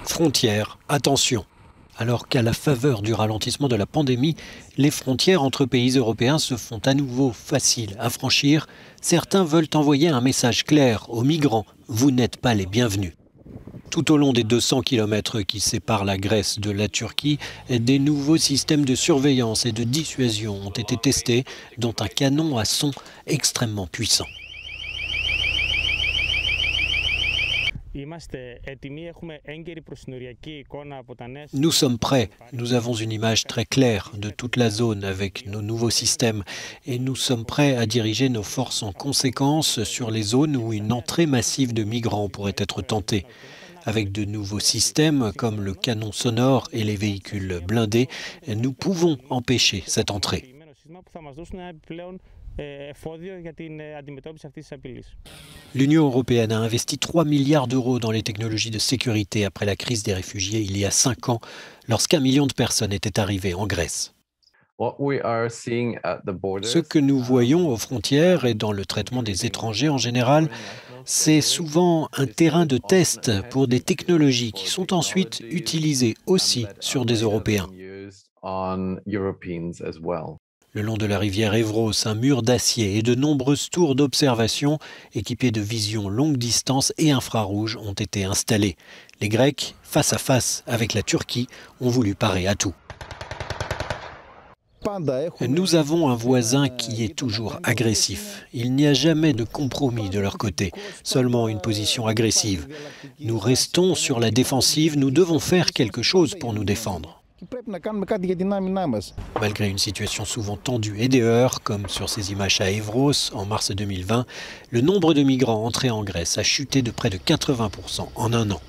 Frontières, attention. Alors qu'à la faveur du ralentissement de la pandémie, les frontières entre pays européens se font à nouveau faciles à franchir, certains veulent envoyer un message clair aux migrants. Vous n'êtes pas les bienvenus. Tout au long des 200 km qui séparent la Grèce de la Turquie, des nouveaux systèmes de surveillance et de dissuasion ont été testés, dont un canon à son extrêmement puissant. Nous sommes prêts. Nous avons une image très claire de toute la zone avec nos nouveaux systèmes et nous sommes prêts à diriger nos forces en conséquence sur les zones où une entrée massive de migrants pourrait être tentée. Avec de nouveaux systèmes comme le canon sonore et les véhicules blindés, nous pouvons empêcher cette entrée. L'Union européenne a investi 3 milliards d'euros dans les technologies de sécurité après la crise des réfugiés il y a 5 ans, lorsqu'un million de personnes étaient arrivées en Grèce. Ce que nous voyons aux frontières et dans le traitement des étrangers en général, c'est souvent un terrain de test pour des technologies qui sont ensuite utilisées aussi sur des Européens. Le long de la rivière Evros, un mur d'acier et de nombreuses tours d'observation équipées de vision longue distance et infrarouge ont été installées. Les Grecs, face à face avec la Turquie, ont voulu parer à tout. Nous avons un voisin qui est toujours agressif. Il n'y a jamais de compromis de leur côté, seulement une position agressive. Nous restons sur la défensive, nous devons faire quelque chose pour nous défendre. Malgré une situation souvent tendue et des heurts, comme sur ces images à Evros en mars 2020, le nombre de migrants entrés en Grèce a chuté de près de 80% en un an.